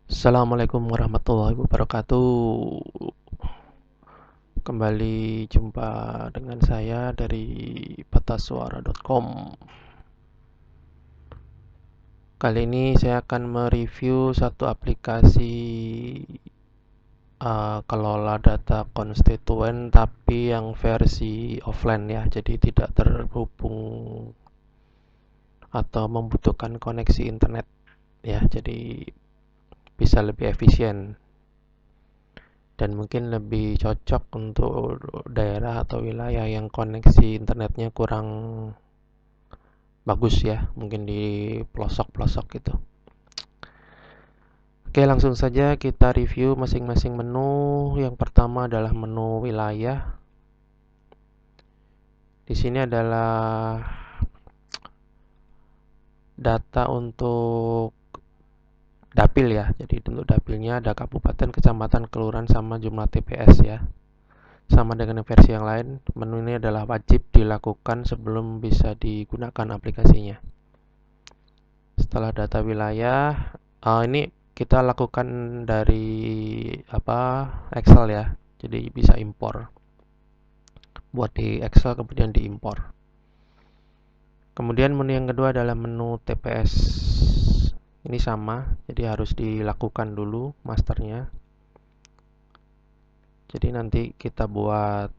Assalamualaikum warahmatullahi wabarakatuh. Kembali jumpa dengan saya dari patasuara.com. Kali ini saya akan mereview satu aplikasi kelola data konstituen tapi yang versi offline ya. Jadi tidak terhubung atau membutuhkan koneksi internet ya. Jadi bisa lebih efisien dan mungkin lebih cocok untuk daerah atau wilayah yang koneksi internetnya kurang bagus ya, mungkin di pelosok-pelosok gitu. Oke, langsung saja kita review masing-masing menu. Yang pertama adalah menu wilayah. Di sini adalah data untuk dapil ya. Jadi untuk dapilnya ada kabupaten, kecamatan, kelurahan sama jumlah TPS ya. Sama dengan versi yang lain, menu ini adalah wajib dilakukan sebelum bisa digunakan aplikasinya. Setelah data wilayah, ini kita lakukan dari Excel ya. Jadi bisa impor. Buat di Excel kemudian diimpor. Kemudian menu yang kedua adalah menu TPS. Ini sama, jadi harus dilakukan dulu masternya. Jadi nanti kita buat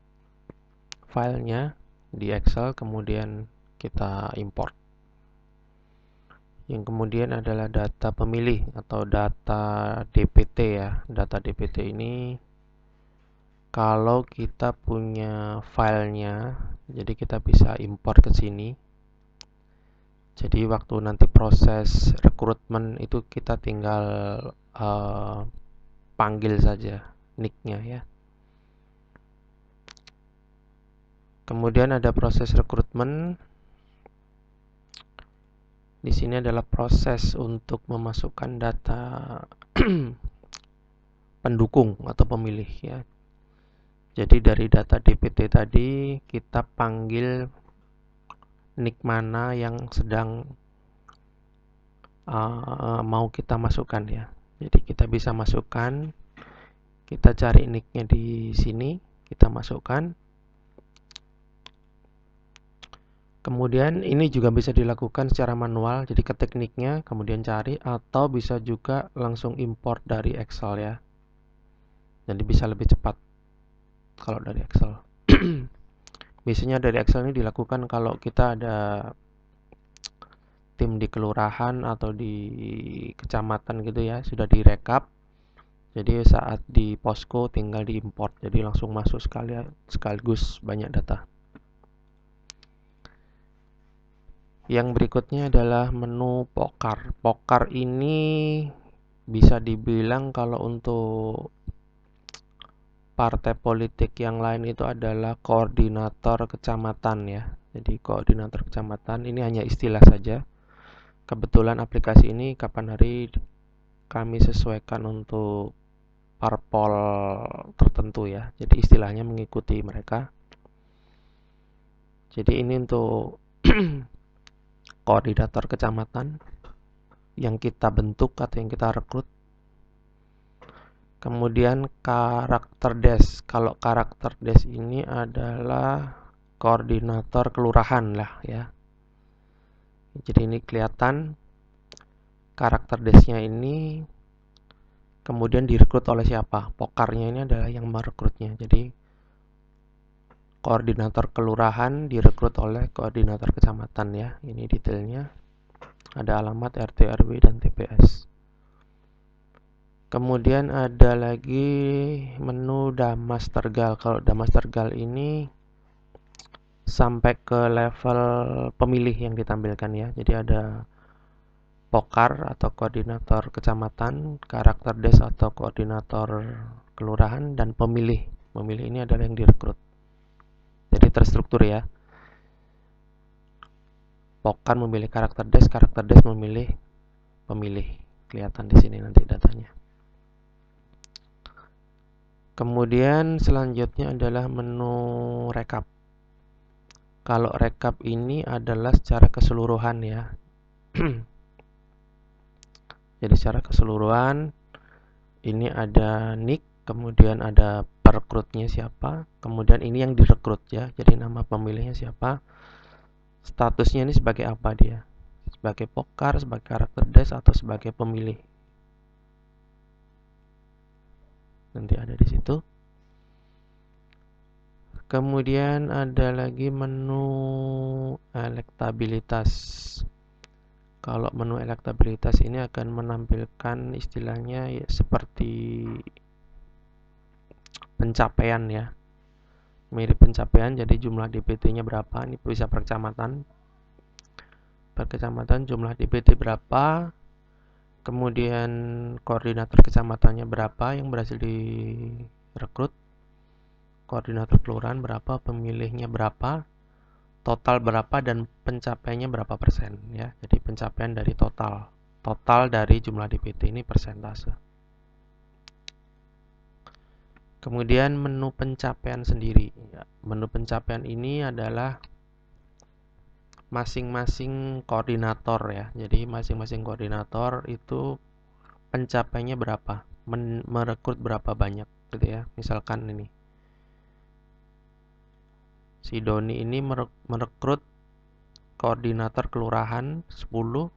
filenya di Excel, kemudian kita import. Yang kemudian adalah data pemilih atau data DPT ya. Data DPT ini kalau kita punya filenya, jadi kita bisa import ke sini. Jadi waktu nanti proses rekrutmen itu kita tinggal panggil saja nicknya ya. Kemudian ada proses rekrutmen. Di sini adalah proses untuk memasukkan data pendukung atau pemilih ya. Jadi dari data DPT tadi kita panggil nick mana yang sedang mau kita masukkan ya. Jadi kita bisa masukkan, kita cari nicknya di sini, kita masukkan. Kemudian ini juga bisa dilakukan secara manual, jadi ketik nicknya, kemudian cari, atau bisa juga langsung import dari Excel ya. Jadi bisa lebih cepat kalau dari Excel. Biasanya dari Excel ini dilakukan kalau kita ada tim di kelurahan atau di kecamatan gitu ya, sudah direkap. Jadi saat di posko tinggal diimport, jadi langsung masuk sekaligus banyak data. Yang berikutnya adalah menu Pokar. Pokar ini bisa dibilang kalau untuk partai politik yang lain itu adalah koordinator kecamatan ya. Jadi koordinator kecamatan ini hanya istilah saja. Kebetulan aplikasi ini kapan hari kami sesuaikan untuk parpol tertentu ya. Jadi istilahnya mengikuti mereka. Jadi ini untuk koordinator kecamatan yang kita bentuk atau yang kita rekrut. Kemudian karakter des. Kalau karakter des ini adalah koordinator kelurahan lah ya. Jadi ini kelihatan karakter desnya ini kemudian direkrut oleh siapa. Pokarnya ini adalah yang merekrutnya. Jadi koordinator kelurahan direkrut oleh koordinator kecamatan ya. Ini detailnya. Ada alamat RT, RW, dan TPS. Kemudian ada lagi menu Damas Tergal. Kalau Damas Tergal ini sampai ke level pemilih yang ditampilkan ya. Jadi ada Pokar atau koordinator kecamatan, karakter des atau koordinator kelurahan, dan pemilih. Pemilih ini adalah yang direkrut. Jadi terstruktur ya. Pokar memilih karakter des memilih pemilih. Kelihatan di sini nanti datanya. Kemudian selanjutnya adalah menu rekap. Kalau rekap ini adalah secara keseluruhan ya. Jadi secara keseluruhan Ini ada nick, kemudian ada perekrutnya siapa, kemudian ini yang direkrut ya, jadi nama pemilihnya siapa, statusnya ini sebagai apa dia, sebagai pokar, sebagai karakter desk, atau sebagai pemilih. Nanti ada di situ. Kemudian ada lagi menu elektabilitas. Kalau menu elektabilitas ini akan menampilkan istilahnya ya, seperti pencapaian ya, mirip pencapaian. Jadi jumlah DPT-nya berapa, ini bisa per kecamatan, jumlah DPT berapa, kemudian koordinator kecamatannya berapa yang berhasil direkrut, koordinator kelurahan berapa, pemilihnya berapa, total berapa, dan pencapaiannya berapa persen ya. Jadi pencapaian dari total dari jumlah DPT ini persentase. Kemudian menu pencapaian sendiri ya. Menu pencapaian ini adalah masing-masing koordinator ya. Jadi masing-masing koordinator itu pencapaiannya berapa, merekrut berapa banyak gitu ya. Misalkan ini si Doni ini merekrut koordinator kelurahan 10.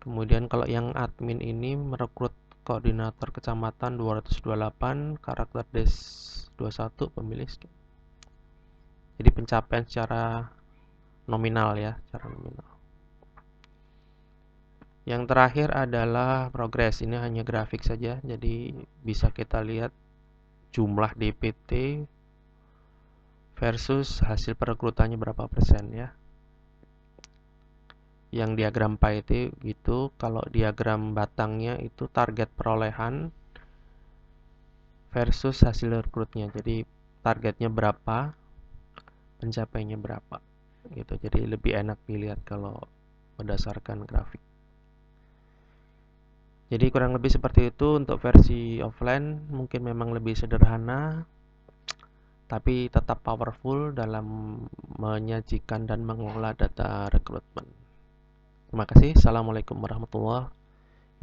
Kemudian kalau yang admin ini merekrut koordinator kecamatan 228, karakter des 21, pemilih. Jadi pencapaian secara nominal ya, secara nominal. Yang terakhir adalah progres. Ini hanya grafik saja, jadi bisa kita lihat jumlah DPT versus hasil perekrutannya berapa persen ya. Yang diagram pie itu gitu. Kalau diagram batangnya itu target perolehan versus hasil rekrutnya. Jadi targetnya berapa, pencapaiannya berapa gitu. Jadi lebih enak dilihat kalau berdasarkan grafik. Jadi kurang lebih seperti itu untuk versi offline. Mungkin memang lebih sederhana, tapi tetap powerful dalam menyajikan dan mengelola data rekrutmen. Terima kasih. Assalamualaikum warahmatullahi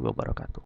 wabarakatuh.